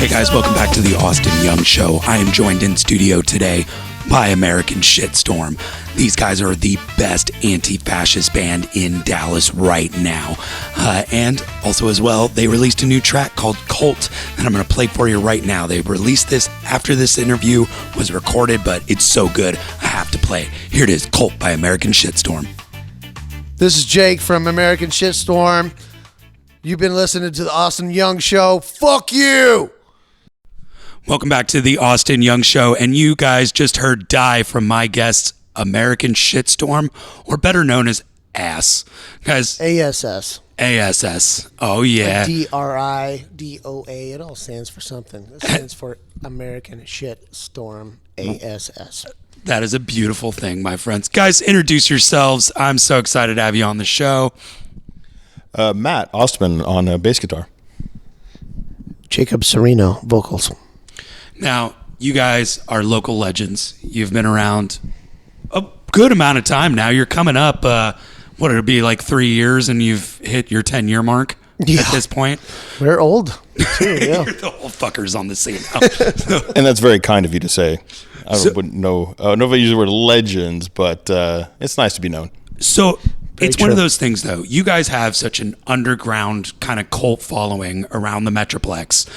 Hey guys, welcome back to the Austin Young Show. I am joined in studio today by American Shitstorm. These guys are the best anti-fascist band in Dallas right now. And also as well, they released a new track called Cult that I'm going to play for you right now. They released this after this interview was recorded, but it's so good, I have to play it. Here it is, Cult by American Shitstorm. This is Jake from American Shitstorm. You've been listening to the Austin Young Show. Fuck you! Welcome back to the Austin Young Show, and you guys just heard Die from my guests, American Shitstorm, or better known as ASS. Guys, ASS. ASS. Oh, yeah. DRIDOA. It all stands for something. It stands for American Shitstorm. ASS. That is a beautiful thing, my friends. Guys, introduce yourselves. I'm so excited to have you on the show. Matt Ostman on bass guitar. Jacob Sereno, vocals. Now, you guys are local legends. You've been around a good amount of time now. You're coming up, what, it'll be like 3 years and you've hit your 10-year mark at this point? We're old, too, yeah. You're the old fuckers on the scene now. And that's very kind of you to say. Wouldn't know if I use the word legends, but it's nice to be known. So it's one of those things, though. You guys have such an underground kind of cult following around the Metroplex,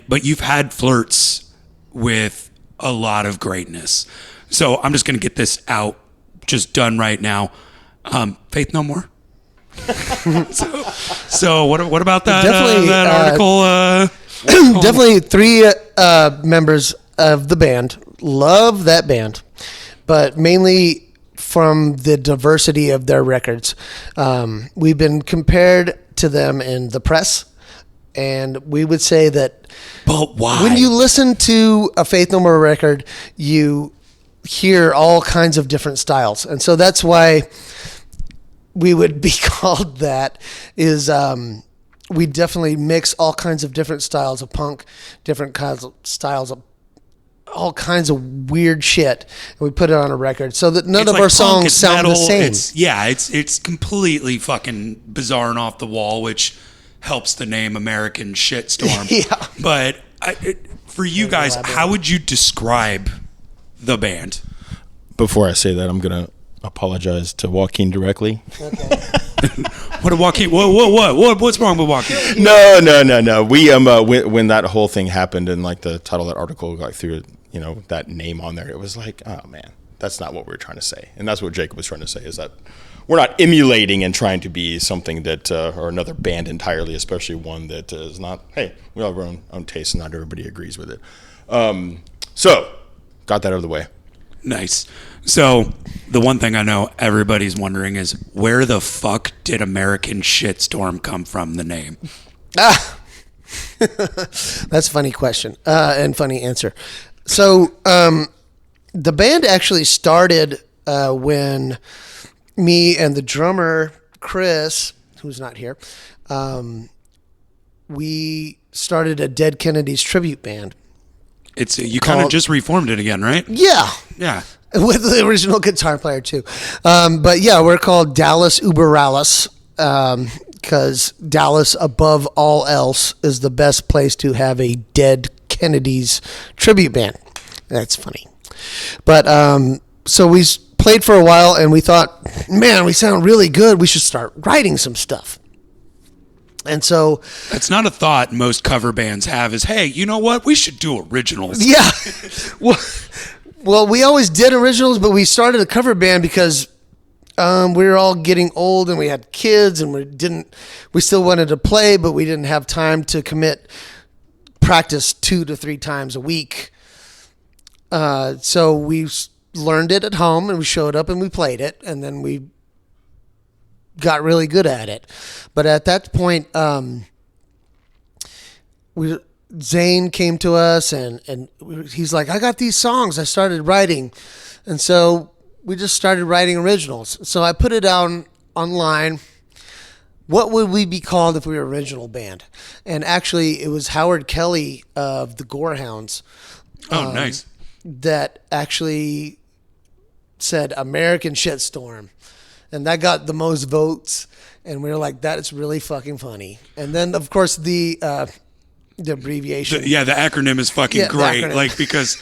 but you've had flirts with a lot of greatness. So I'm just going to get this out, just done right now. Faith No More. so what about that? That article? Definitely three members of the band. Love that band, but mainly from the diversity of their records. We've been compared to them in the press, and we would say that. But why? When you listen to a Faith No More record, you hear all kinds of different styles, and so that's why we would be called that. Is we definitely mix all kinds of different styles of punk, different kinds of styles of all kinds of weird shit, and we put it on a record so that none of our songs sound the same. It's completely fucking bizarre and off the wall, which helps the name American Shitstorm. Yeah. But for you guys, how would you describe the band? Before I say that, I'm going to apologize to Joaquin directly. Okay. What Joaquin? What's wrong with Joaquin? No. We when that whole thing happened and like the title of that article got through, that name on there, it was like, oh man, that's not what we were trying to say. And that's what Jacob was trying to say, is that we're not emulating and trying to be something that or another band entirely, especially one that is not. Hey, we all have our own taste, and not everybody agrees with it. So got that out of the way. Nice. So the one thing I know everybody's wondering is, where the fuck did American Shitstorm come from, the name? That's a funny question and funny answer. So the band actually started when me and the drummer, Chris, who's not here, we started a Dead Kennedys tribute band. You kind of just reformed it again, right? Yeah. With the original guitar player, too. But yeah, we're called Dallas Uberalis, because Dallas, above all else, is the best place to have a Dead Kennedys tribute band. That's funny. But so we played for a while, and we thought, man, we sound really good. We should start writing some stuff. And so that's not a thought most cover bands have, is, hey, you know what? We should do originals. Yeah. Well, we always did originals, but we started a cover band because we were all getting old and we had kids, and we still wanted to play, but we didn't have time to practice 2 to 3 times a week. So we learned it at home, and we showed up and we played it, and then we got really good at it. But at that point, Zane came to us, and he's like, I got these songs I started writing. And so we just started writing originals. So I put it down online. What would we be called if we were an original band? And actually, it was Howard Kelly of the Gorehounds. Oh, nice. That actually said American Shitstorm. And that got the most votes. And we were like, that is really fucking funny. And then, of course, the the abbreviation. The acronym is fucking great. Like, because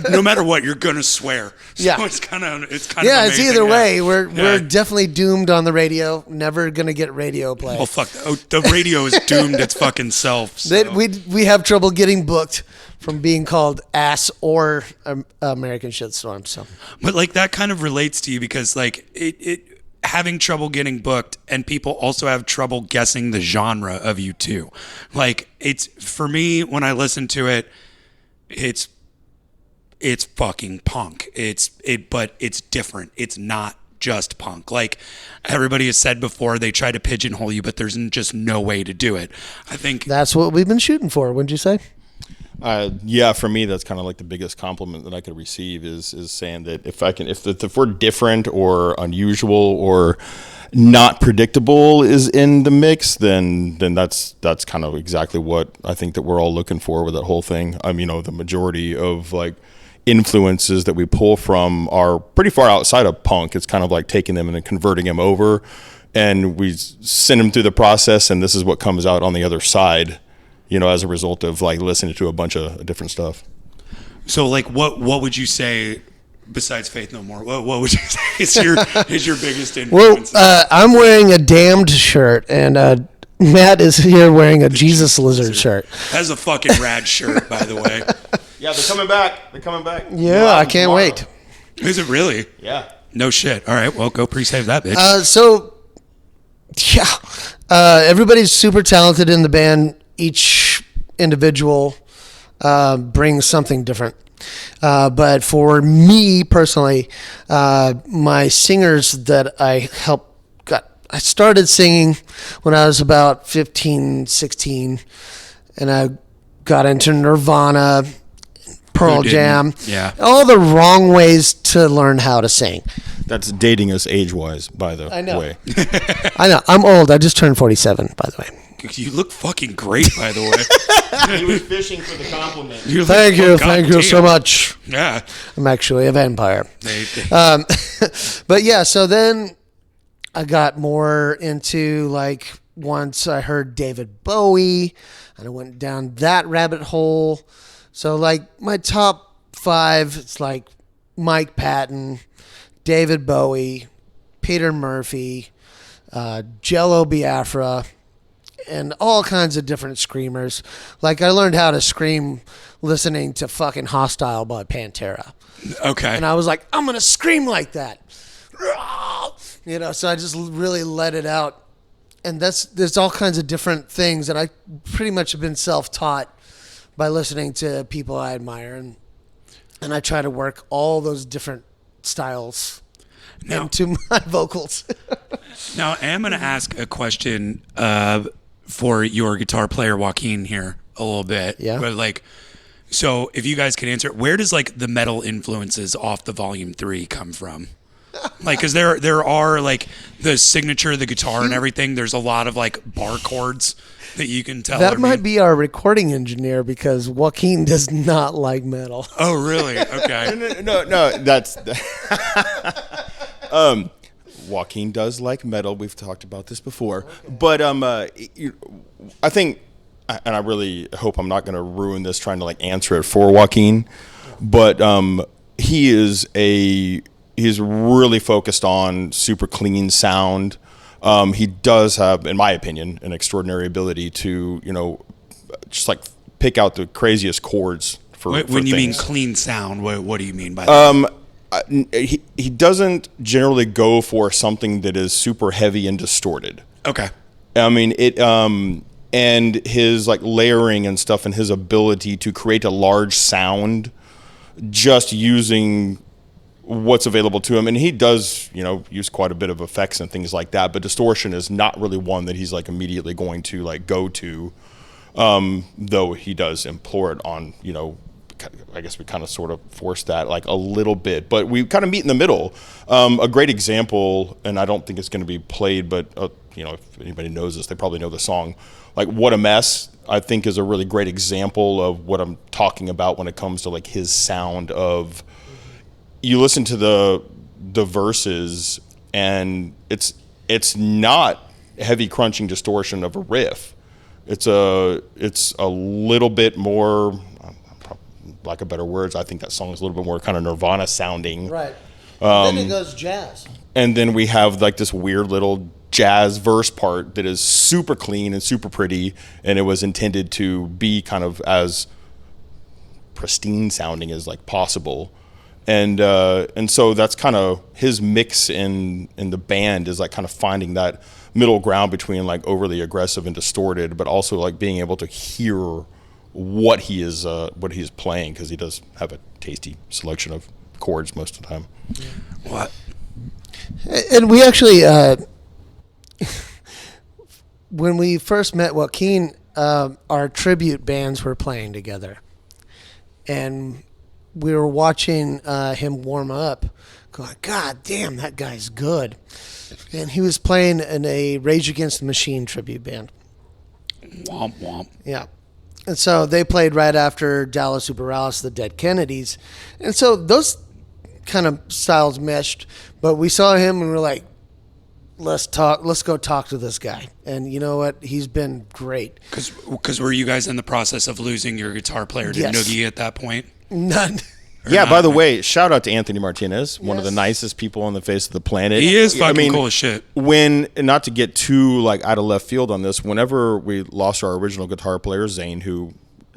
no matter what, you're gonna swear. So it's kind of yeah. It's either way. We're definitely doomed on the radio. Never gonna get radio play. Well, fuck. The radio is doomed its fucking self. So. We have trouble getting booked from being called ass or American Shitstorm. So, but like that kind of relates to you because like it having trouble getting booked, and people also have trouble guessing the genre of you too. Like it's for me when I listen to it, it's fucking punk. But it's different. It's not just punk. Like everybody has said before, they try to pigeonhole you, but there's just no way to do it. I think that's what we've been shooting for. Wouldn't you say? Yeah, for me, that's kind of like the biggest compliment that I could receive is saying that if we're different or unusual or not predictable is in the mix, then that's kind of exactly what I think that we're all looking for with that whole thing. The majority of like influences that we pull from are pretty far outside of punk. It's kind of like taking them and then converting them over, and we send them through the process, and this is what comes out on the other side. As a result of like listening to a bunch of different stuff. So like what would you say besides Faith No More? What would you say is your biggest influence? Well, I'm wearing a Damned shirt, and Matt is here wearing a Jesus Lizard shirt. That's a fucking rad shirt, by the way. Yeah, they're coming back. Yeah, I can't wait. Is it really? Yeah. No shit. All right, well, go pre-save that bitch. Everybody's super talented in the band. Each individual brings something different. But for me personally, my singers that I started singing when I was about 15, 16, and I got into Nirvana, Pearl Jam, all the wrong ways to learn how to sing. That's dating us age-wise, by the way. I know. I'm old. I just turned 47, by the way. You look fucking great, by the way. He was fishing for the compliment. Thank you so much. Yeah. I'm actually a vampire. But yeah, so then I got more into like once I heard David Bowie, and I went down that rabbit hole. So like my top 5, it's like Mike Patton, David Bowie, Peter Murphy, Jello Biafra, and all kinds of different screamers. Like I learned how to scream listening to fucking Hostile by Pantera. Okay. And I was like, I'm going to scream like that. So I just really let it out. And there's all kinds of different things. And I pretty much have been self-taught by listening to people I admire. And I try to work all those different styles into my vocals. Now, I'm going to ask a question for your guitar player Joaquin here a little bit. Yeah. But so if you guys can answer, where does like the metal influences off the Volume 3 come from? Like, because there are like the signature of the guitar and everything. There's a lot of like bar chords that you can tell. That might be our recording engineer because Joaquin does not like metal. Oh, really? Okay. No, that's. Joaquin does like metal. We've talked about this before, but I think, and I really hope I'm not going to ruin this trying to like answer it for Joaquin, but he's really focused on super clean sound. He does have, in my opinion, an extraordinary ability to just like pick out the craziest chords for when things. You mean clean sound, what do you mean by that? He doesn't generally go for something that is super heavy and distorted. Okay. I mean it, and his like layering and stuff, and his ability to create a large sound, just using what's available to him. And he does, use quite a bit of effects and things like that. But distortion is not really one that he's like immediately going to like go to, though he does implore it on, I guess we kind of sort of force that like a little bit, but we kind of meet in the middle. A great example, and I don't think it's going to be played, but if anybody knows this, they probably know the song. Like "What a Mess," I think is a really great example of what I'm talking about when it comes to like his sound. Of you listen to the verses, and it's not heavy crunching distortion of a riff. It's a little bit more, lack of better words, I think that song is a little bit more kind of Nirvana sounding. Right. Then it goes jazz. And then we have like this weird little jazz verse part that is super clean and super pretty, and it was intended to be kind of as pristine sounding as like possible. And so that's kind of his mix in the band, is like kind of finding that middle ground between like overly aggressive and distorted, but also like being able to hear what he is playing, because he does have a tasty selection of chords most of the time. What? And we actually, when we first met Joaquin, our tribute bands were playing together, and we were watching him warm up, going, God damn, that guy's good. And he was playing in a Rage Against the Machine tribute band. Womp womp. Yeah. And so they played right after Dallas Superalis, the Dead Kennedys. And so those kind of styles meshed. But we saw him and we were like, let's go talk to this guy. And you know what? He's been great. Because were you guys in the process of losing your guitar player to Yes. Noogie at that point? None. Yeah, by the way, shout out to Anthony Martinez, one of the nicest people on the face of the planet. He is fucking cool as shit. When, not to get too like out of left field on this, whenever we lost our original guitar player, Zane, who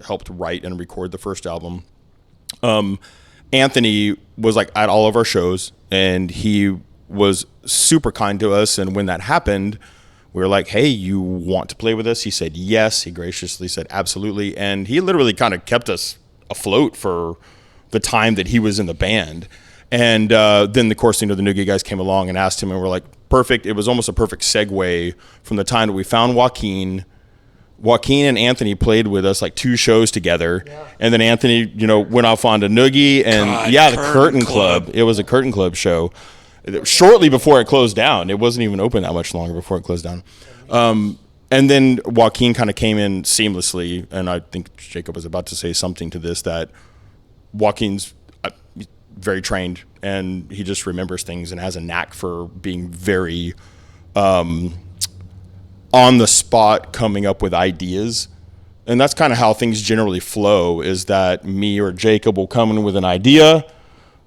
helped write and record the first album, Anthony was like at all of our shows, and he was super kind to us. And when that happened, we were like, hey, you want to play with us? He said yes. He graciously said absolutely. And he literally kind of kept us afloat for the time that he was in the band. And then, of course, the Noogie guys came along and asked him, and we're like, perfect. It was almost a perfect segue from the time that we found Joaquin. Joaquin and Anthony played with us like 2 shows together. Yeah. And then Anthony, went off onto Noogie and the Curtain Club. It was a Curtain Club show shortly before it closed down. It wasn't even open that much longer before it closed down. And then Joaquin kind of came in seamlessly, and I think Jacob was about to say something to this, that Joaquin's very trained, and he just remembers things and has a knack for being very on the spot, coming up with ideas. And that's kind of how things generally flow, is that me or Jacob will come in with an idea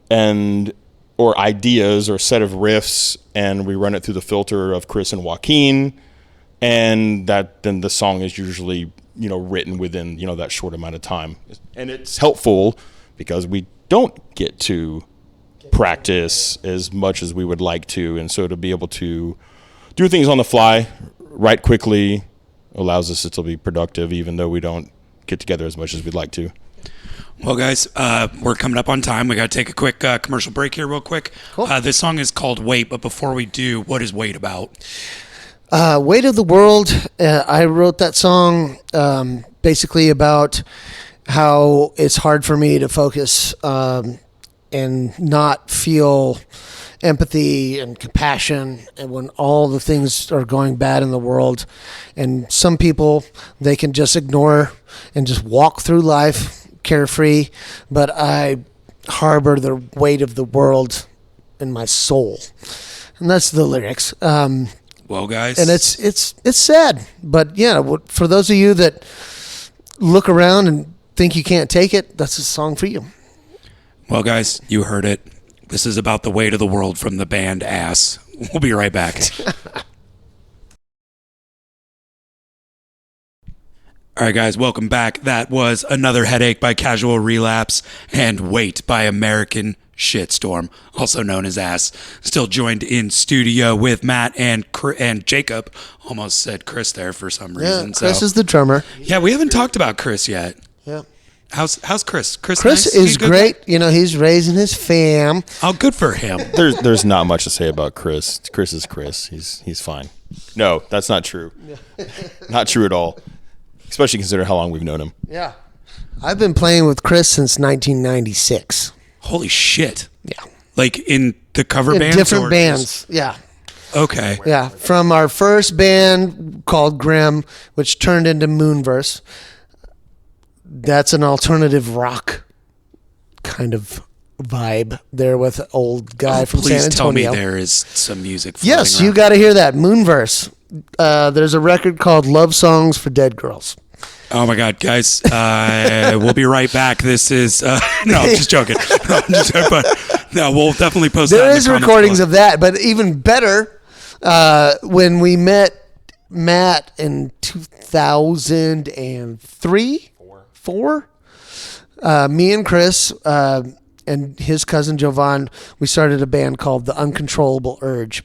or ideas or set of riffs, and we run it through the filter of Chris and Joaquin, and then the song is usually written within that short amount of time. And it's helpful because we don't get to practice as much as we would like to, and so to be able to do things on the fly, write quickly, allows us to still be productive, even though we don't get together as much as we'd like to. Well, guys, we're coming up on time. We got to take a quick commercial break here real quick. Cool. This song is called Wait, but before we do, what is Wait about? Weight of the World. I wrote that song basically about how it's hard for me to focus and not feel empathy and compassion, and when all the things are going bad in the world. And some people, they can just ignore and just walk through life carefree, but I harbor the weight of the world in my soul. And that's the lyrics. Well, guys, and it's sad, but yeah, for those of you that look around and think you can't take it, that's a song for you. Well, guys, you heard it. This is about the weight of the world from the band Ass. We'll be right back. All right, guys, welcome back. That was Another Headache by Casual Relapse and Wait by American Shitstorm, also known as Ass. Still joined in studio with Matt and Jacob. Almost said Chris there for some reason. Yeah, Chris is the drummer. Yeah, we haven't talked about Chris yet. Yeah. How's Chris? Chris nice? Is great. Guy? He's raising his fam. Oh, good for him. There's not much to say about Chris. Chris is Chris. He's fine. No, that's not true. Not true at all. Especially considering how long we've known him. Yeah. I've been playing with Chris since 1996. Holy shit. Yeah. Like in the cover in bands? Different bands. Yeah. Okay. Yeah. From our first band called Grimm, which turned into Moonverse. That's an alternative rock kind of vibe there with an old guy from San Antonio. Please tell me there is some music floating Yes, around. you got to hear that. Moonverse. There's a record called Love Songs for Dead Girls. Oh my God, guys! We'll be right back. This is no, I'm just joking. No, we'll definitely post. There that is in the comments recordings below. of that, but even better, when we met Matt in 2003, four. Me and Chris and his cousin Jovan, we started a band called The Uncontrollable Urge,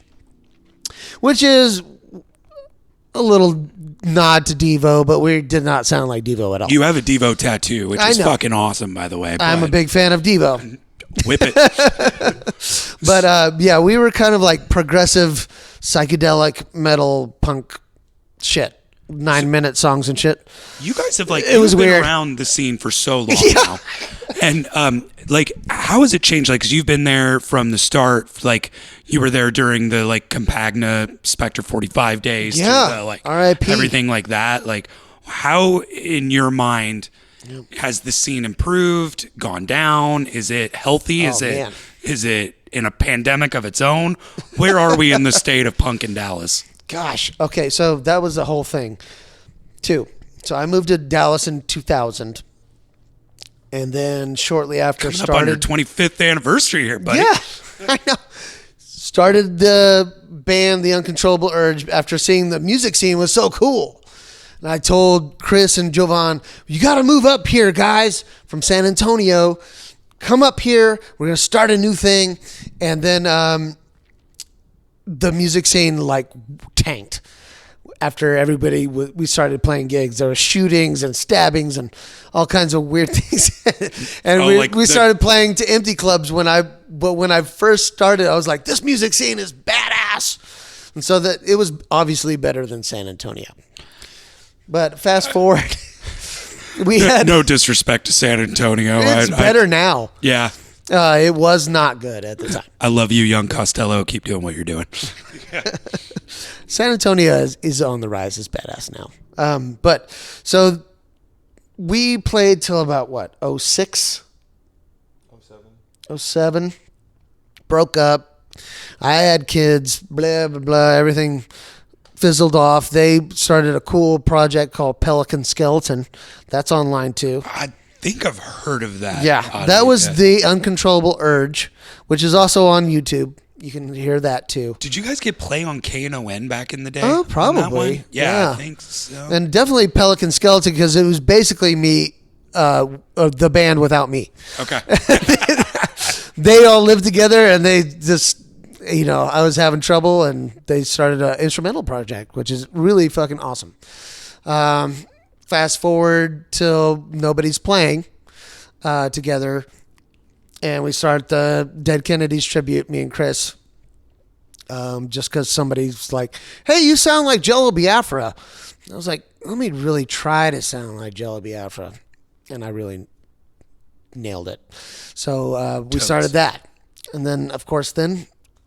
which is a little nod to Devo, but we did not sound like Devo at all. You have a Devo tattoo, which I is know. fucking awesome, by the way. I'm a but big fan of Devo. whip it. But yeah, we were kind of like progressive, psychedelic metal punk shit. 9-minute songs and shit. You guys have It was you've been weird. around the scene for so long Yeah. now, and like, how has it changed? Like, because you've been there from the start. Like, you were there during the like Compagna Spectre 45 days. Yeah. To the, like R.I.P. everything like that. Like, how in your mind has the scene improved? Gone down? Is it healthy? Oh, Is it man. is it in a pandemic of its own? Where are we in the state of punk in Dallas? Gosh. Okay, so that was the whole thing, too. So I moved to Dallas in 2000, and then shortly after Coming up on your started. 25th anniversary here, buddy. Yeah, I know. Started the band, The Uncontrollable Urge, after seeing the music scene was so cool. And I told Chris and Jovan, you got to move up here, guys, from San Antonio. Come up here. We're going to start a new thing. And then the music scene like tanked after everybody we started playing gigs. There were shootings and stabbings and all kinds of weird things. And we started playing to empty clubs when I first started, I was like, this music scene is badass. And so that it was obviously better than San Antonio. But fast forward, we had No disrespect to San Antonio. it's better now. Yeah. It was not good at the time. I love you, young Costello. Keep doing what you're doing. San Antonio is on the rise. It's badass now. But so we played till about what? 06? 07. Broke up. I had kids. Blah, blah, blah. Everything fizzled off. They started a cool project called Pelican Skeleton. That's online too. I think I've heard of that. Yeah, that was The Uncontrollable Urge, which is also on YouTube. You can hear that too. Did you guys get play on KNON back in the day? Oh, on that probably. one? Yeah, Yeah. I think so. And definitely Pelican Skeleton because it was basically me, the band without me. Okay. They all lived together and they just, I was having trouble and they started an instrumental project, which is really fucking awesome. Fast forward till nobody's playing together, and we start the Dead Kennedys tribute, me and Chris, just because somebody's like, hey, you sound like Jello Biafra. I was like, let me really try to sound like Jello Biafra, and I really nailed it. So we started that, and then, of course,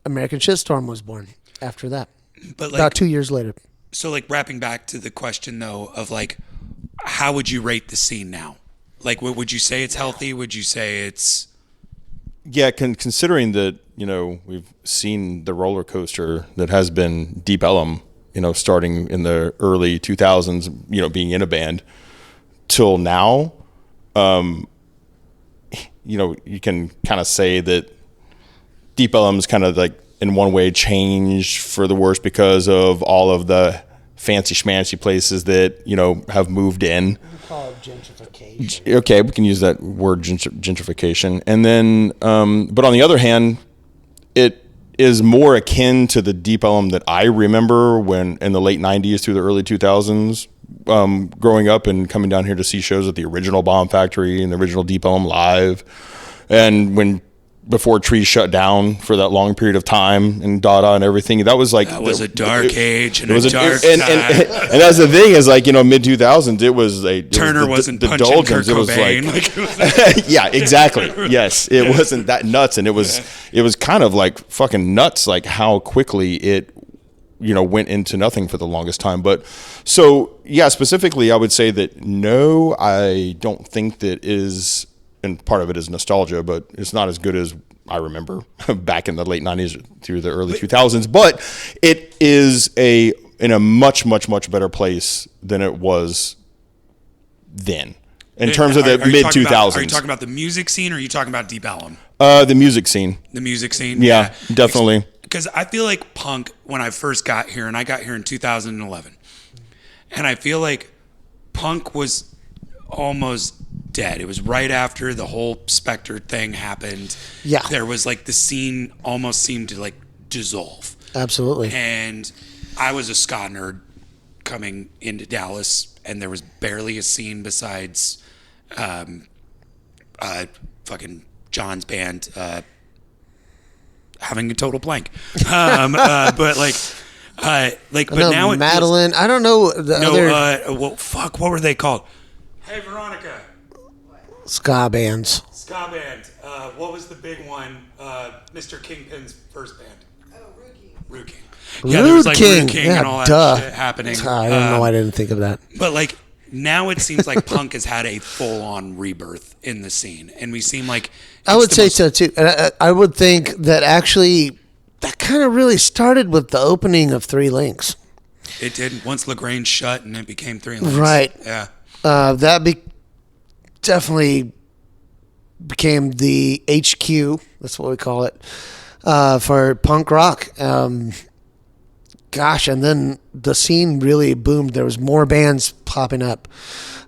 American Shitstorm was born after that, But about 2 years later. So, like, wrapping back to the question, though, of, like, how would you rate the scene now? Like, would you say it's healthy? Would you say it's... Yeah, considering that, we've seen the roller coaster that has been Deep Ellum, starting in the early 2000s, being in a band, till now, you can kind of say that Deep Ellum's kind of like, in one way, changed for the worse because of all of the fancy schmancy places that, have moved in. We call it gentrification. Okay, we can use that word, gentrification. And then, but on the other hand, it is more akin to the Deep Ellum that I remember when in the late 90s through the early 2000s, growing up and coming down here to see shows at the original Bomb Factory and the original Deep Ellum Live. And before Trees shut down for that long period of time and Dada and everything. That was like... That was a dark age and it was a dark and that's the thing is like, mid 2000s, it was a... Turner wasn't punching Kurt It was Cobain. yeah, exactly. Yes. It wasn't that nuts. And it was kind of like fucking nuts, like how quickly it, went into nothing for the longest time. But so, yeah, specifically, I would say that no, I don't think that is... And part of it is nostalgia, but it's not as good as I remember back in the late 90s through the early 2000s. But it is a in a much, much, much better place than it was then. In terms of the mid-2000s. Are you talking about the music scene, or are you talking about Deep Ellum? The music scene. The music scene? Yeah, definitely. Because I feel like punk, when I first got here, and I got here in 2011, and I feel like punk was almost dead. It was right after the whole Spectre thing happened. Yeah. There was like the scene almost seemed to like dissolve. Absolutely. And I was a ska nerd coming into Dallas, and there was barely a scene besides fucking John's band having a total blank. But now Madeline. I don't know the other what were they called? Hey, Veronica. ska bands. Ska band. What was the big one? Mr. Kingpin's first band. Rude King. Yeah, there was like Rude King and all that shit happening. I don't know why I didn't think of that. But like now it seems like punk has had a full-on rebirth in the scene, and we seem like I would say so too. And I would think that actually that kind of really started with the opening of Three Links. It did. Once LaGrange shut and it became Three Links. Right. Yeah. Definitely became the HQ. That's what we call it for punk rock. Gosh, and then the scene really boomed. There was more bands popping up,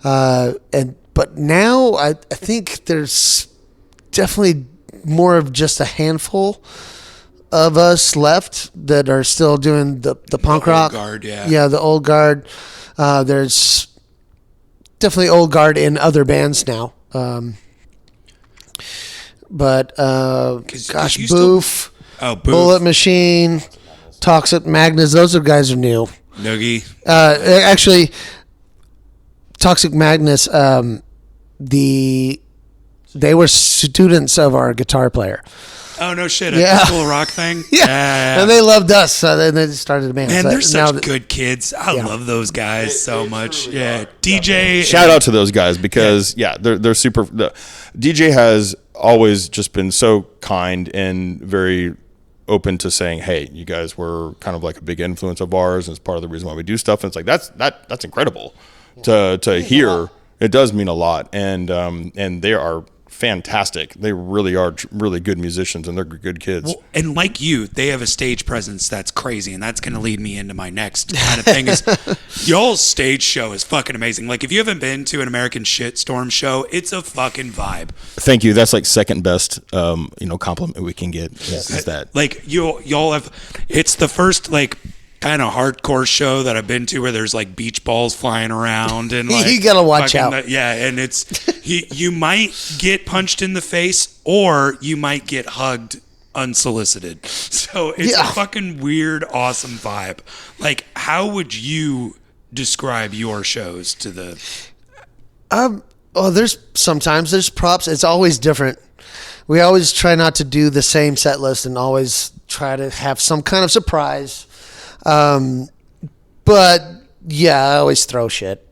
but now I think there's definitely more of just a handful of us left that are still doing the punk rock. Guard, yeah. Yeah, the old guard. There's definitely old guard in other bands now. But gosh, Boof, Bullet Machine, Toxic Magnus, those guys are new. Noogie. Actually, Toxic Magnus, they were students of our guitar player. Oh, no shit. A School of Rock thing? Yeah. And they loved us, so then they started a band. Man, they're such good kids. I love those guys so much. Really DJ. Shout out to those guys because, they're super. DJ has always just been so kind and very open to saying, hey, you guys were kind of like a big influence of ours, and it's part of the reason why we do stuff. And it's like, that's incredible to hear. It does mean a lot. And they are fantastic. They really are really good musicians, and they're good kids. Well, and like you, they have a stage presence that's crazy, and that's going to lead me into my next kind of thing is y'all's stage show is fucking amazing. Like if you haven't been to an American Shitstorm show, it's a fucking vibe. Thank you. That's like second best compliment we can get is that. Like y'all have, it's the first like kind of hardcore show that I've been to where there's like beach balls flying around and like you gotta watch out. And it's you might get punched in the face or you might get hugged unsolicited. So it's a fucking weird, awesome vibe. Like, how would you describe your shows to the? Sometimes there's props. It's always different. We always try not to do the same set list and always try to have some kind of surprise. But yeah, I always throw shit.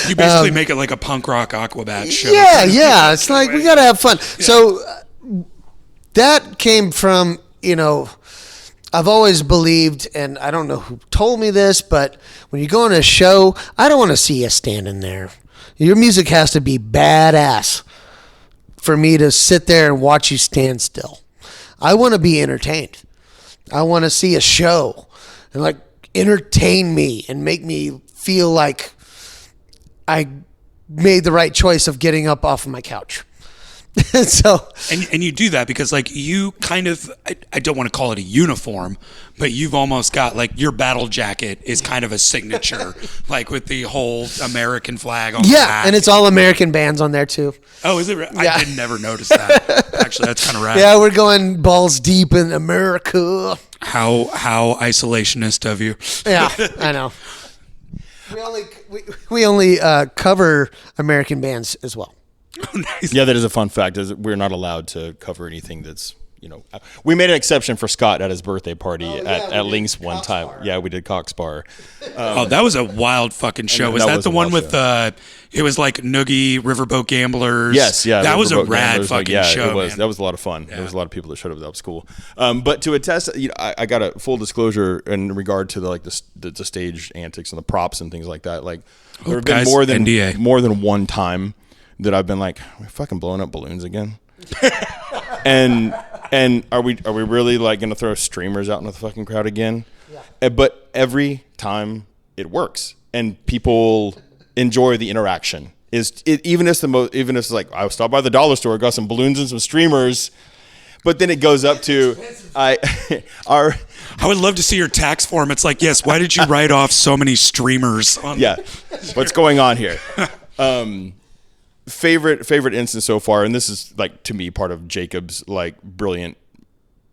You basically make it like a punk rock Aquabat show. Yeah. It's like we gotta have fun. Yeah. So that came from I've always believed, and I don't know who told me this, but when you go on a show, I don't want to see you standing there. Your music has to be badass for me to sit there and watch you stand still. I want to be entertained. I want to see a show and like entertain me and make me feel like I made the right choice of getting up off of my couch. And you do that because like you kind of, I don't want to call it a uniform, but you've almost got like your battle jacket is kind of a signature, like with the whole American flag on the back. And it's all American bands on there too. Oh, is it? I didn't never notice that. Actually, that's kind of rad. Yeah, we're going balls deep in America. How isolationist of you. Yeah, I know. We only cover American bands as well. Oh, nice. Yeah, that is a fun fact. Is we're not allowed to cover anything that's we made an exception for Scott at his birthday party at we Link's did one Cox time. Bar. Yeah, we did Cox Bar. That was a wild fucking show. And Was that that was the a one wild with it was like Noogie, Riverboat Gamblers? Yes, yeah. That was a Riverboat rad Gamblers, fucking yeah, show, it was. man. That was a lot of fun. There was a lot of people that showed up. That was cool. But to attest, I got a full disclosure in regard to the stage antics and the props and things like that. Like there have been guys, NDA. more than one time that I've been like, we're fucking blowing up balloons again. and are we really like gonna throw streamers out in the fucking crowd again? Yeah. But every time it works and people enjoy the interaction. Even if it's like I stopped by the dollar store, got some balloons and some streamers, but then it goes up to I would love to see your tax form. It's like, yes, why did you write off so many streamers? Yeah, what's going on here? Favorite instance so far, and this is like to me part of Jacob's like brilliant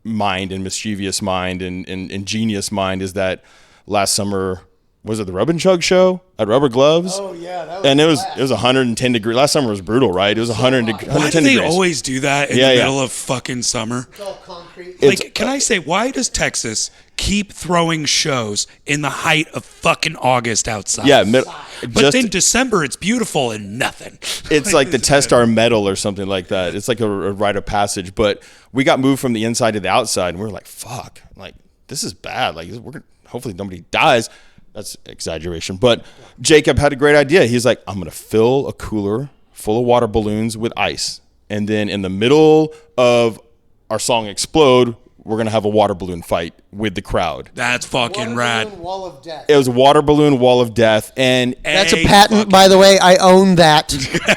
mind and mischievous mind and genius mind is that last summer. Was it the Rub and Chug show at Rubber Gloves? Oh yeah, that was and it was 110 degrees. Last summer was brutal, right? It was 110 Why do they degrees. always do that in the middle of fucking summer? It's all concrete. Like, can I say, why does Texas keep throwing shows in the height of fucking August outside? Yeah, but then December it's beautiful and nothing. It's like the test our metal or something like that. It's like a rite of passage. But we got moved from the inside to the outside, and we were like, "Fuck! Like this is bad. Like we're gonna, hopefully nobody dies." That's exaggeration. But Jacob had a great idea. He's like, I'm going to fill a cooler full of water balloons with ice. And then in the middle of our song Explode, we're going to have a water balloon fight with the crowd. That's fucking rad. Wall of death. It was a water balloon wall of death. And That's a patent, by the way. I own that.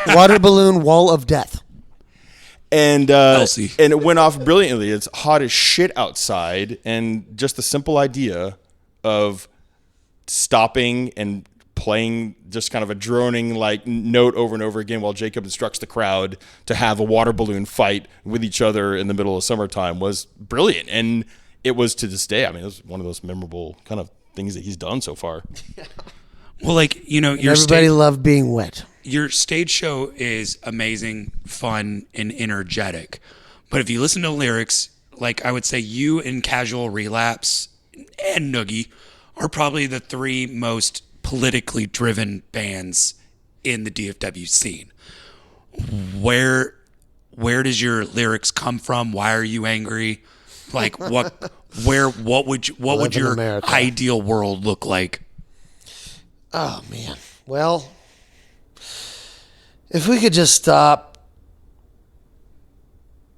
Water balloon wall of death. And Elsie. And it went off brilliantly. It's hot as shit outside. And just the simple idea of stopping and playing just kind of a droning like note over and over again while Jacob instructs the crowd to have a water balloon fight with each other in the middle of summertime was brilliant. And it was to this day. I mean, it was one of those memorable kind of things that he's done so far. Well, like, your everybody loved being wet. Your stage show is amazing, fun, and energetic. But if you listen to lyrics, like I would say you and Casual Relapse and Noogie are probably the three most politically driven bands in the DFW scene. Where does your lyrics come from? Why are you angry? Like what would your ideal world look like? Oh man. Well, if we could just stop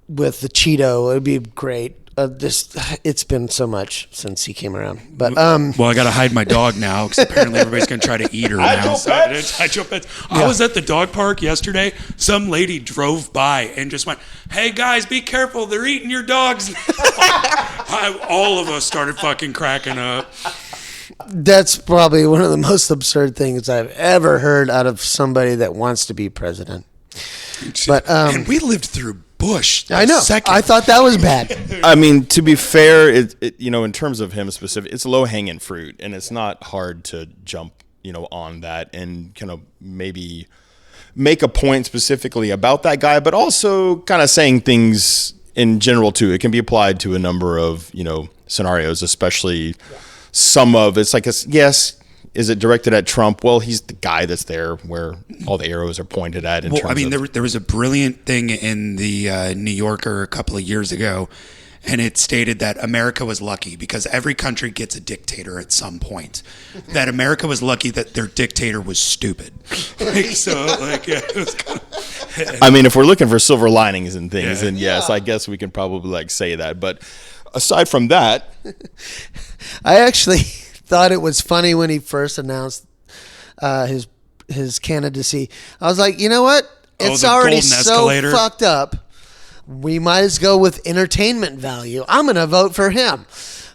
with the Cheeto, it'd be great. It's been so much since he came around, but well, I got to hide my dog now because apparently everybody's going to try to eat her now. I was at the dog park yesterday. Some lady drove by and just went, "Hey guys, be careful! They're eating your dogs." All of us started fucking cracking up. That's probably one of the most absurd things I've ever heard out of somebody that wants to be president. But and we lived through Bush. I know. Second. I thought that was bad. I mean, to be fair, in terms of him specific, it's low hanging fruit, and it's not hard to jump, on that and kind of maybe make a point specifically about that guy, but also kind of saying things in general too. It can be applied to a number of scenarios, especially some of it's like yes. Is it directed at Trump? Well, he's the guy that's there where all the arrows are pointed at. There was a brilliant thing in the New Yorker a couple of years ago, and it stated that America was lucky because every country gets a dictator at some point. That America was lucky that their dictator was stupid. It was kind of, I mean, if we're looking for silver linings and things, then yes, I guess we can probably say that. But aside from that, I actually thought it was funny when he first announced his candidacy. I was like, you know what? It's already so fucked up. We might as well go with entertainment value. I'm going to vote for him.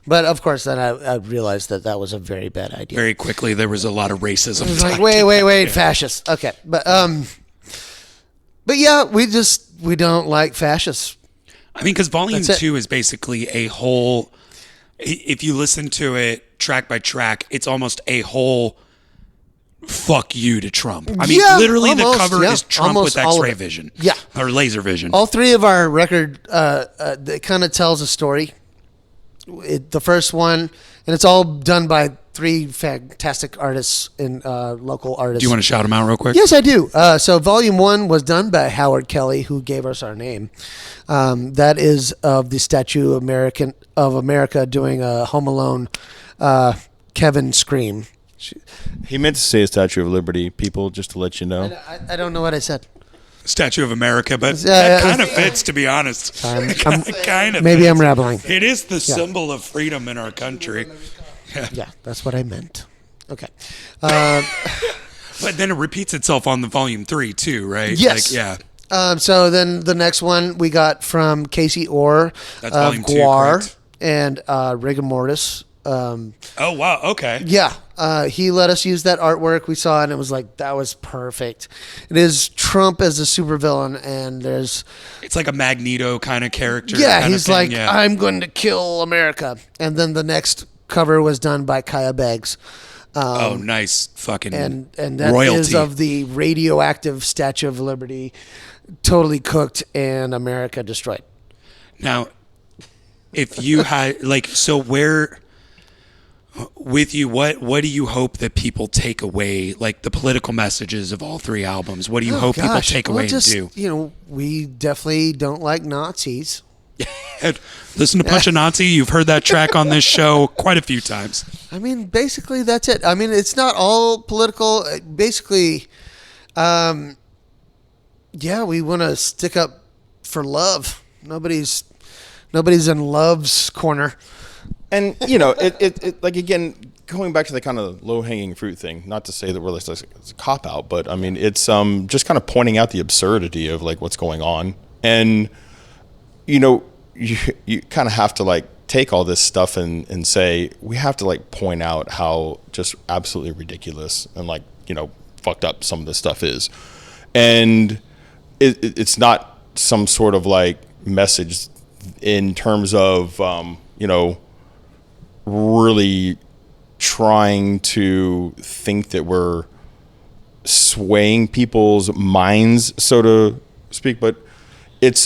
But of course, then I realized that was a very bad idea. Very quickly, there was a lot of racism. It was like, wait, fascists. Okay, but yeah, we don't like fascists. I mean, because Volume 2 is basically a whole. If you listen to it track by track, it's almost a whole fuck you to Trump. I mean, Yeah, literally almost, the cover yeah. is Trump Almost with all of X-ray it. vision. Yeah. Or laser vision. All three of our record, it kind of tells a story. The first one, and it's all done by three fantastic artists and local artists. Do you want to shout them out real quick? Yes, I do. So Volume 1 was done by Howard Kelly, who gave us our name. That is of the Statue of America doing a Home Alone Kevin scream. He meant to say a Statue of Liberty, people, just to let you know. I don't know what I said. Statue of America, but that kind of fits, to be honest. Kind of Maybe fits. I'm rambling. It is the symbol of freedom in our country. Yeah, that's what I meant. Okay. But then it repeats itself on the volume 3 too, right? Yes. Like, yeah. So then the next one we got from Casey Orr That's of volume 2, Guar correct? and Rigor Mortis. Oh wow. Okay. Yeah, he let us use that artwork. We saw it, and it was like, that was perfect. It is Trump as a supervillain, and there's... It's like a Magneto kind of character. Yeah, kind he's of thing, like, yeah. I'm going to kill America. And then the next cover was done by Kaya Beggs. Oh, nice fucking And that royalty. is of the radioactive Statue of Liberty, totally cooked and America destroyed. Now, if you had so where with you, what do you hope that people take away, like the political messages of all three albums? What do you hope people take away and do? You know, we definitely don't like Nazis. Listen to Punch a Nazi. You've heard that track on this show quite a few times. I mean, basically, that's it. I mean, it's not all political. Basically, yeah, we want to stick up for love. Nobody's in love's corner. And, you know, it like, again, going back to the kind of low-hanging fruit thing, not to say that we're like it's a cop-out, but, I mean, it's just kind of pointing out the absurdity of, like, what's going on. And, you know, you kind of have to, like, take all this stuff and say, we have to, like, point out how just absolutely ridiculous and, like, you know, fucked up some of this stuff is. And it's not some sort of, like, message in terms of, you know, really trying to think that we're swaying people's minds, so to speak, but it's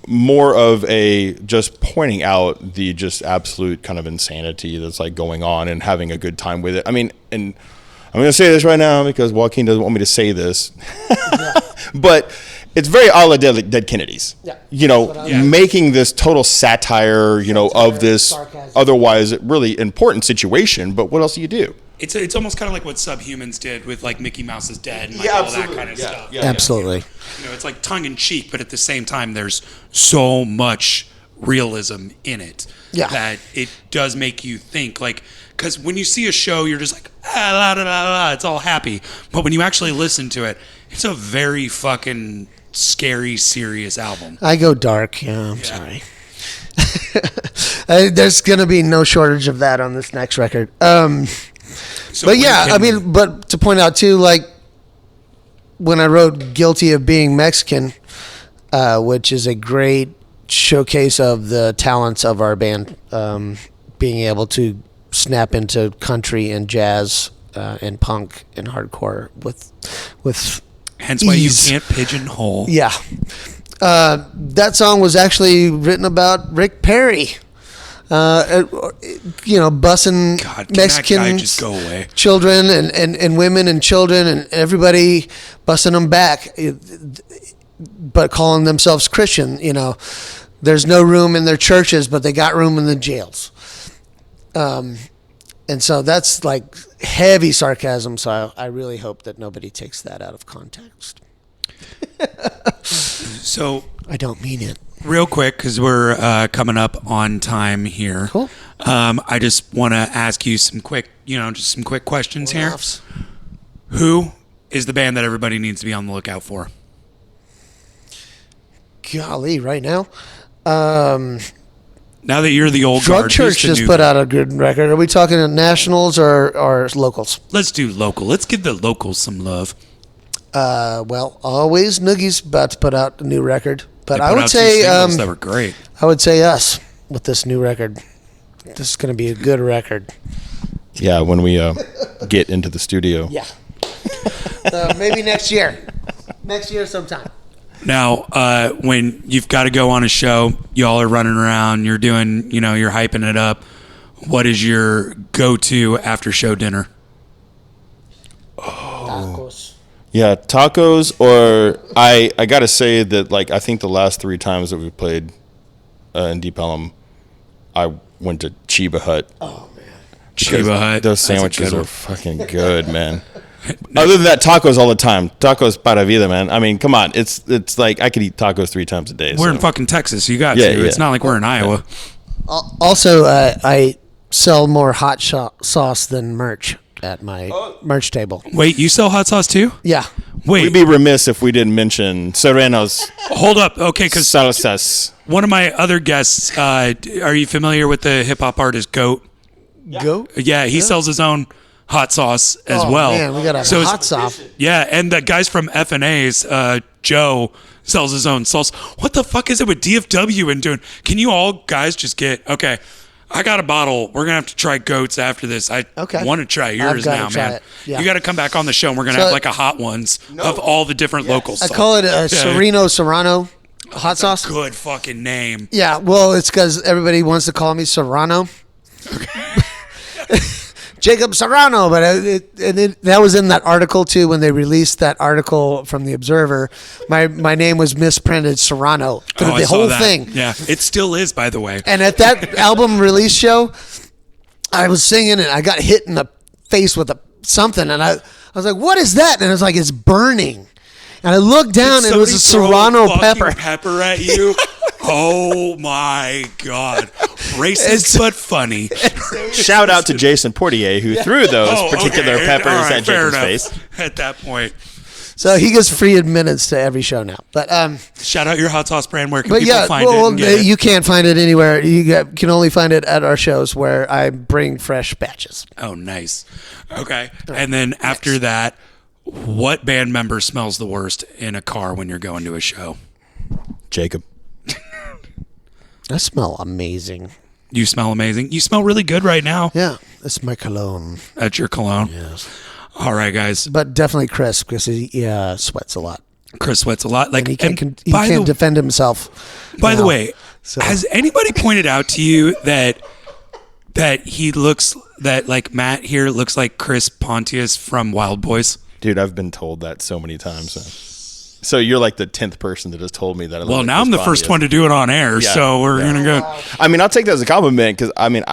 more of a just pointing out the just absolute kind of insanity that's like going on and having a good time with it. I mean, and I'm going to say this right now because Joaquin doesn't want me to say this, but it's very a la Dead Kennedys. Yeah. You know, making this total satire, you know, of this sarcasm. otherwise really important situation. But what else do you do? It's almost kind of like what Subhumans did with like Mickey Mouse is Dead and like all that kind of stuff. Absolutely. You know, it's like tongue in cheek, but at the same time, there's so much realism in it that it does make you think. Like, because when you see a show, you're just like, la, la, la, la, it's all happy. But when you actually listen to it, it's a very fucking scary, serious album. I go dark. Yeah, I'm sorry. There's going to be no shortage of that on this next record. So But yeah, I mean, but to point out too, like when I wrote "Guilty of Being Mexican," which is a great showcase of the talents of our band, being able to snap into country and jazz and punk and hardcore with hence why you ease. can't pigeonhole. Yeah. That song was actually written about Rick Perry. You know, bussing God, can Mexican that guy just go away? children and women and children and everybody bussing them back, but calling themselves Christian. You know, there's no room in their churches, but they got room in the jails. And so that's like heavy sarcasm. So I really hope that nobody takes that out of context. So I don't mean it. real quick, because we're coming up on time here. Cool. I just want to ask you some quick, just some quick questions here. Laughs. Who is the band that everybody needs to be on the lookout for? Golly, right now. Now that you're the old Drug guard, Church who's the just new put guard? out a good record. Are we talking nationals or locals? Let's do local. Let's give the locals some love. Well, always Noogie's about to put out a new record, but They I put would out two say singles that were great. I would say us with this new record. This is going to be a good record. Yeah, when we get into the studio. Yeah. So maybe next year. Next year sometime. Now, when you've got to go on a show, y'all are running around, you're doing, you're hyping it up. What is your go-to after show dinner? Tacos. Yeah, tacos, or I gotta say that, like, I think the last 3 times that we played in Deep Ellum, I went to Chiba Hut. Oh man, Chiba Hut. Those sandwiches are fucking good, man. Other than that, tacos all the time. Tacos para vida, man. I mean, come on. It's like I could eat tacos 3 times a day. We're in fucking Texas. You got to. Yeah. It's not like we're in Iowa. Also, I sell more hot sauce than merch at my merch table. Wait, you sell hot sauce too? Yeah. Wait, We'd be remiss if we didn't mention Sereno's hold up. Okay, because salsas. one of my other guests, are you familiar with the hip hop artist Goat? Goat? Yeah, he sells his own hot sauce as well. Man, we got a So it's- hot sauce. Yeah, and the guys from F&A's, Joe sells his own sauce. What the fuck is it with DFW and doing? Can you all guys just get, okay, I got a bottle. We're going to have to try Goats after this. I want to try yours gotta now, try man. it. Yeah. You got to come back on the show and we're going to have like a hot ones of all the different local I stuff. call it a Sereno hot sauce. Good fucking name. Yeah, well, it's because everybody wants to call me Serrano. Jacob Serrano, but that was in that article too. When they released that article from the Observer, my name was misprinted Serrano through I the saw whole that. thing. Yeah, it still is, by the way. And at that album release show, I was singing and I got hit in the face with something, and I was like, "What is that?" And it was like, "It's burning." And I looked down, and it was a Serrano pepper. Pepper at you. Oh my God! Racist but funny. Shout out to Jason Portier who threw those particular peppers All right, at fair Jacob's enough. face. At that point, So he gets free admittance to every show now. But shout out your hot sauce brand. Where can But people yeah, find it? And get it? you can't find it anywhere. Can only find it at our shows where I bring fresh batches. Oh, nice. Okay, and then after that, what band member smells the worst in a car when you're going to a show? Jacob. I smell amazing. You smell amazing. You smell really good right now. Yeah, that's my cologne. That's your cologne. Yes. All right, guys. But definitely Chris, because he sweats a lot. Chris sweats a lot. Like He can't by the- defend himself. By the way, So- has anybody pointed out to you that he looks like Matt here looks like Chris Pontius from Wild Boys? Dude, I've been told that so many times. So you're like the 10th person that has told me that. Well, now I'm the first one to do it on air, Yeah. so we're gonna go. I mean, I'll take that as a compliment because I mean,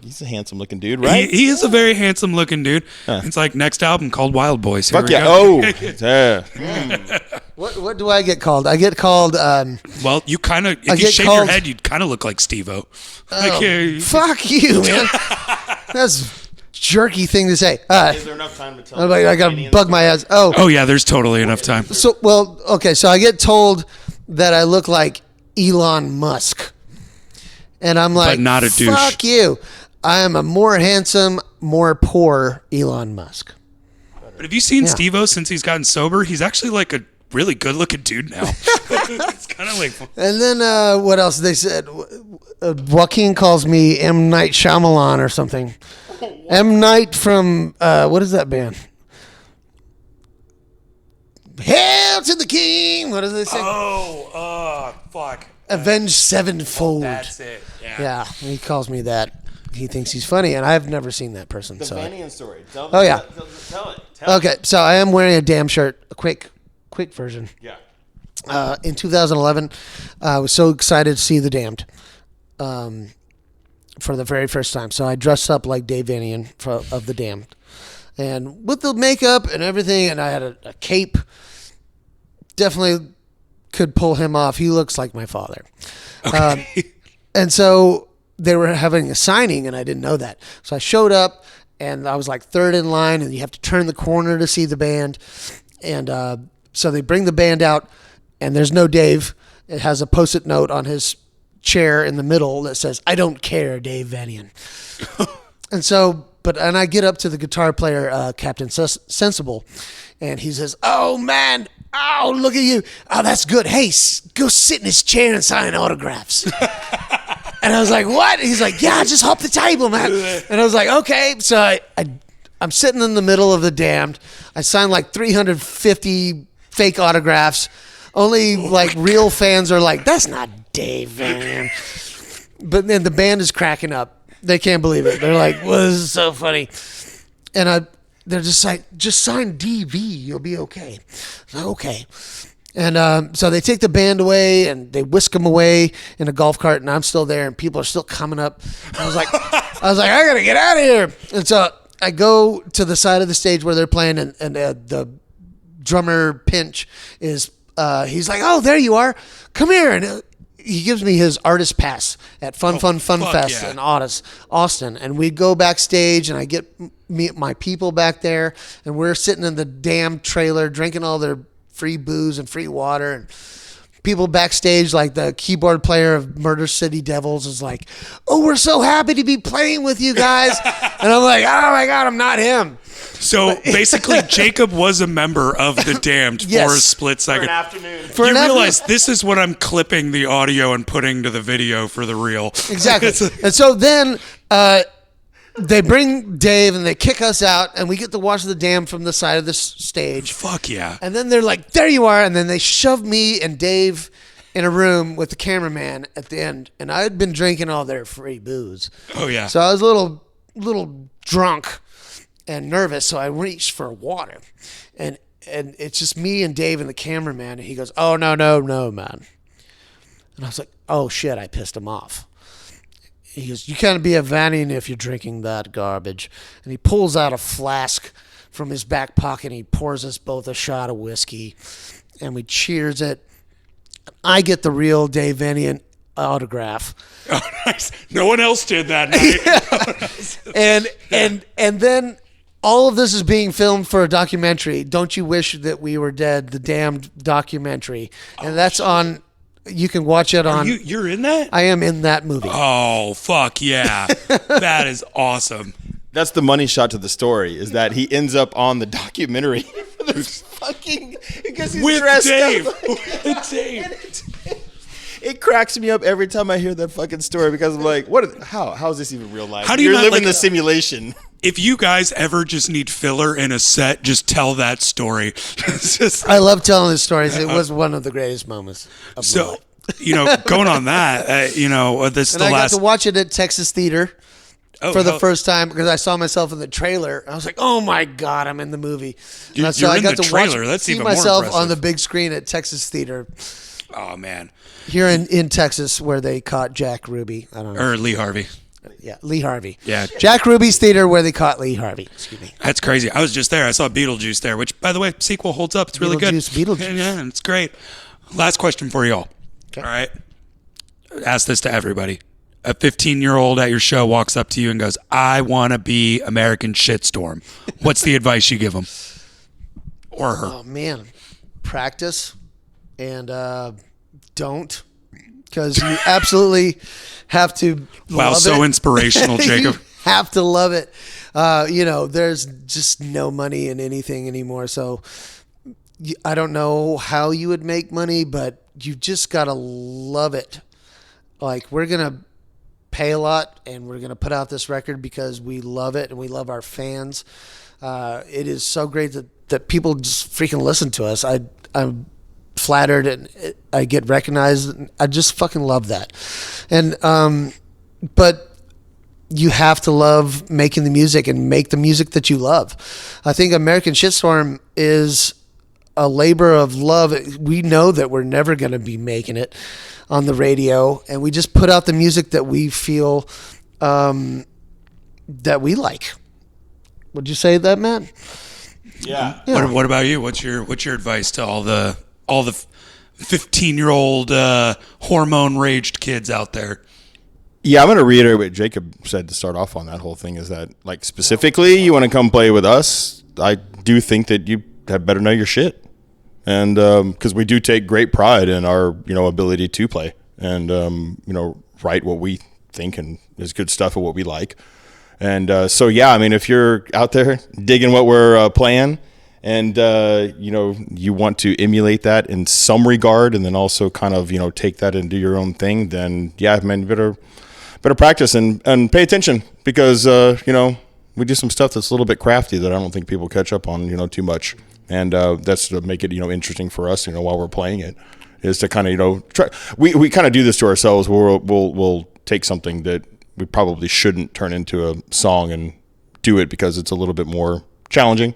he's a handsome looking dude, right? He is a very handsome looking dude. It's like next album called Wild Boys. Here Fuck we yeah! go. Oh, yeah. What do I get called? I get called. Well, you kind of if you get shave your called- head, you'd kind of look like Steve-O. Fuck you, man. That's a jerky thing to say. Is there enough time to tell? I gotta bug my ass. Oh yeah, there's totally enough time. So, so I get told that I look like Elon Musk. And I'm like, But not a douche. Fuck you. I am a more handsome, more poor Elon Musk. But have you seen Yeah. Steve-O since he's gotten sober? He's actually like a really good looking dude now. It's kind of like And then what else? They said Joaquin calls me M. Night Shyamalan or something. M. Night from, what is that band? Hail to the King. What does they say? fuck. Avenged Sevenfold. That's it. Yeah. Yeah, he calls me that. He thinks he's funny, and I've never seen that person. The So. Vanian story. Oh, yeah. Tell it. Okay, so I am wearing a damn shirt. A quick version. Yeah. In 2011, I was so excited to see The Damned for the very first time. So I dressed up like Dave Vanian of The Damned. And with the makeup and everything, and I had a cape, definitely could pull him off. He looks like my father. And so they were having a signing, and I didn't know that. So I showed up, and I was like third in line, and you have to turn the corner to see the band. And so they bring the band out, and there's no Dave. It has a Post-it note on his chair in the middle that says, "I don't care, Dave Vanian." And I get up to the guitar player, Captain Sensible, and he says, "Oh, man. Oh, look at you. Oh, that's good. Hey, go sit in his chair and sign autographs." And I was like, "What?" He's like, "Yeah, just hop the table, man." And I was like, "Okay." So I'm sitting in the middle of the Damned. I signed like 350 fake autographs. Only like real fans are like, that's not Dave Van. But then the band is cracking up. They can't believe it. They're like, well, this is so funny. And they're just like, just sign DV. You'll be okay. Like, okay. And so they take the band away and they whisk them away in a golf cart, and I'm still there, and people are still coming up. I was like, I gotta get out of here. And so I go to the side of the stage where they're playing, and the drummer Pinch is. He's like, oh, there you are. Come here, and he gives me his artist pass at Fun Fest in Austin, and we go backstage, and I get my people back there, and we're sitting in the damn trailer drinking all their free booze and free water, and people backstage, like the keyboard player of Murder City Devils is like, oh, we're so happy to be playing with you guys. And I'm like, oh my God, I'm not him. So basically, Jacob was a member of the Damned for a split second. For an afternoon. You realize this is what I'm clipping the audio and putting to the video for the reel. Exactly. And so then they bring Dave and they kick us out, and we get to watch the Damned from the side of the stage. Fuck yeah. And then they're like, there you are. And then they shove me and Dave in a room with the cameraman at the end. And I had been drinking all their free booze. Oh, yeah. So I was a little drunk and nervous, so I reached for water. And it's just me and Dave and the cameraman. And he goes, oh, no, man. And I was like, oh, shit, I pissed him off. He goes, you can't be a Vannian if you're drinking that garbage. And he pulls out a flask from his back pocket, and he pours us both a shot of whiskey, and we cheers it. I get the real Dave Vannian autograph. Oh, nice. No one else did that night. and then all of this is being filmed for a documentary, Don't You Wish That We Were Dead, the Damned documentary. And that's on... You can watch it on... You're in that? I am in that movie. Oh, fuck yeah. That is awesome. That's the money shot to the story, is that he ends up on the documentary for this fucking... Because he's with dressed Dave. up. With Dave. It cracks me up every time I hear that fucking story, because I'm like, how is this even real life? How do you You're not, living the simulation. If you guys ever just need filler in a set, just tell that story. It's just... I love telling the stories. It was one of the greatest moments of my life. Going on that, this and the I last... got to watch it at Texas Theater for the first time, because I saw myself in the trailer. I was like, "Oh my God, I'm in the movie!" You're I got in the to trailer. That's see even more myself impressive. on the big screen at Texas Theater. Oh man, here in Texas, where they caught Jack Ruby. I don't know. Or Lee Harvey. Yeah, Lee Harvey. Yeah, Jack Ruby's theater where they caught Lee Harvey. Excuse me. That's crazy. I was just there. I saw Beetlejuice there, which, by the way, sequel holds up. It's really good. Beetlejuice. Yeah, it's great. Last question for y'all. Okay. All right. Ask this to everybody. A 15-year-old at your show walks up to you and goes, I want to be American Shitstorm. What's the advice you give them? Or her? Oh, man. Practice and don't. Because you absolutely have to Wow, love so it. inspirational, Jacob. You have to love it. There's just no money in anything anymore. So I don't know how you would make money, but you just got to love it. Like, we're going to pay a lot, and we're going to put out this record because we love it and we love our fans. It is so great that people just freaking listen to us. I'm flattered and I get recognized. I just fucking love that. And but you have to love making the music and make the music that you love. I think American Shitstorm is a labor of love. We know that we're never going to be making it on the radio, and we just put out the music that we feel that we like. Would you say that, Matt? Yeah. What about you? What's your advice to all the 15-year-old hormone-raged kids out there? Yeah, I'm going to reiterate what Jacob said to start off on that whole thing, is that, like, specifically, you want to come play with us, I do think that you had better know your shit. And because we do take great pride in our, ability to play and, write what we think and is good stuff of what we like. And if you're out there digging what we're playing and, you want to emulate that in some regard and then also kind of, take that and do your own thing, then, yeah, man, you better practice and pay attention because, We do some stuff that's a little bit crafty that I don't think people catch up on, too much. And that's to make it, interesting for us, while we're playing it, is to kind of, try. We kind of do this to ourselves where we'll take something that we probably shouldn't turn into a song and do it because it's a little bit more challenging.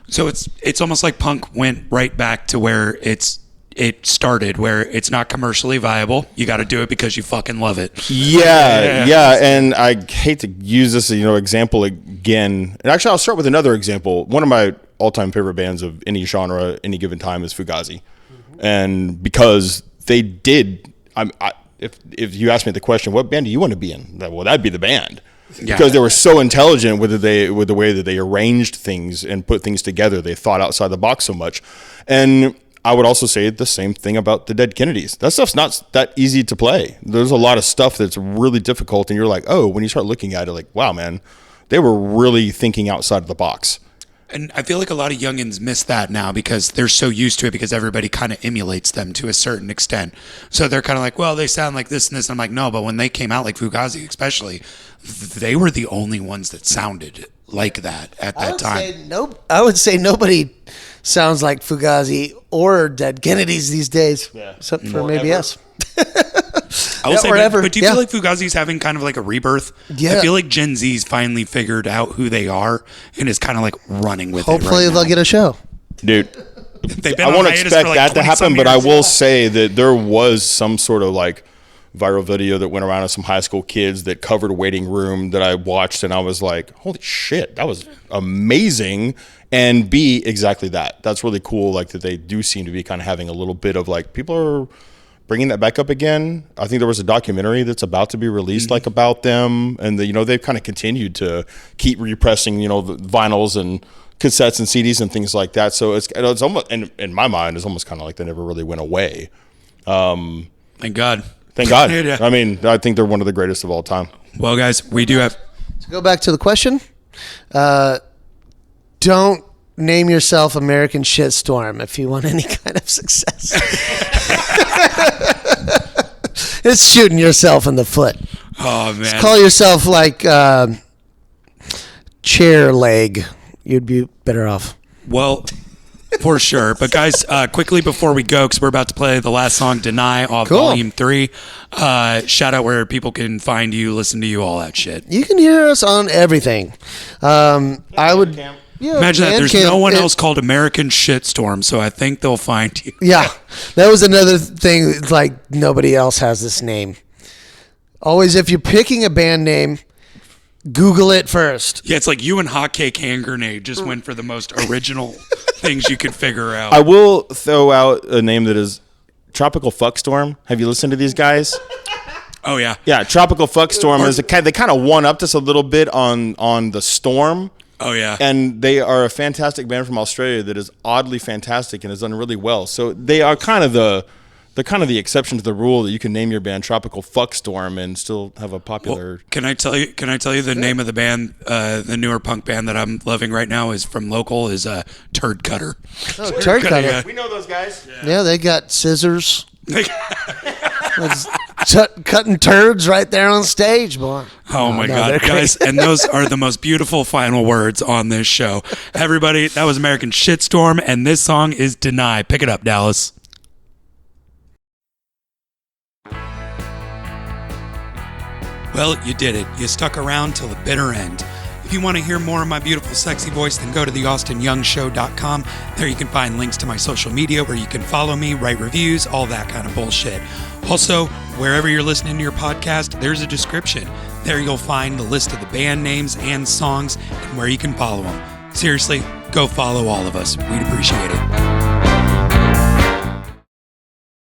So it's almost like punk went right back to where it started, where it's not commercially viable. You got to do it because you fucking love it. Yeah. And I hate to use this, example again. And actually, I'll start with another example. One of my all-time favorite bands of any genre, any given time, is Fugazi. Mm-hmm. And because they did, if you ask me the question, what band do you want to be in? Well, that'd be the band. Yeah. Because they were so intelligent with the way that they arranged things and put things together. They thought outside the box so much. And I would also say the same thing about the Dead Kennedys. That stuff's not that easy to play. There's a lot of stuff that's really difficult, and you're like, oh, when you start looking at it, like, wow, man, they were really thinking outside of the box. And I feel like a lot of youngins miss that now because they're so used to it because everybody kind of emulates them to a certain extent. So they're kind of like, well, they sound like this and this. And I'm like, no, but when they came out, like Fugazi especially, they were the only ones that sounded like that at that time. I would say nobody sounds like Fugazi or Dead Kennedys these days, except for maybe us. I will say, but do you feel like Fugazi's having kind of like a rebirth? Yeah. I feel like Gen Z's finally figured out who they are and is kind of like running with Hopefully it right they'll now. get a show. Dude, I won't expect like that to happen, but I will say that there was some sort of like viral video that went around of some high school kids that covered Waiting Room that I watched, and I was like, holy shit, that was amazing. And B, exactly that. That's really cool, like that they do seem to be kind of having a little bit of like, people are bringing that back up again. I think there was a documentary that's about to be released like about them, and they've kind of continued to keep repressing, the vinyls and cassettes and CDs and things like that. So it's almost, and in my mind, it's almost kind of like they never really went away. Thank God. Thank God. Yeah. I mean, I think they're one of the greatest of all time. Well, guys, we do have to go back to the question. Don't name yourself American Shitstorm if you want any kind of success. It's shooting yourself in the foot. Oh, man. Just call yourself like Chair Leg. You'd be better off. Well, for sure. But guys, quickly before we go, because we're about to play the last song, Deny, off Volume 3. Shout out where people can find you, listen to you, all that shit. You can hear us on everything. I would... Yeah, imagine that. There's no one else called American Shitstorm, so I think they'll find you. Yeah, that was another thing. It's like nobody else has this name. Always, if you're picking a band name, Google it first. Yeah, it's like you and Hotcake Hand Grenade just went for the most original things you could figure out. I will throw out a name that is Tropical Fuckstorm. Have you listened to these guys? Oh, yeah. Yeah, Tropical Fuckstorm is they kind of one-upped us a little bit on the Storm. Oh, yeah. And they are a fantastic band from Australia that is oddly fantastic and has done really well. So they are kind of the the exception to the rule that you can name your band Tropical Fuckstorm and still have a popular. Well, can I tell you the name of the band, the newer punk band that I'm loving right now is from local is Turd Cutter. Oh, Turd Cutter. Yeah. We know those guys. Yeah, they got scissors. Cutting turds right there on stage, boy. Oh my God, guys. And those are the most beautiful final words on this show. Everybody, that was American Shitstorm, and this song is Deny. Pick it up, Dallas. Well, you did it. You stuck around till the bitter end. If you want to hear more of my beautiful, sexy voice, then go to theaustinyoungshow.com. There you can find links to my social media where you can follow me, write reviews, all that kind of bullshit. Also, wherever you're listening to your podcast, there's a description. There you'll find the list of the band names and songs and where you can follow them. Seriously, go follow all of us. We'd appreciate it.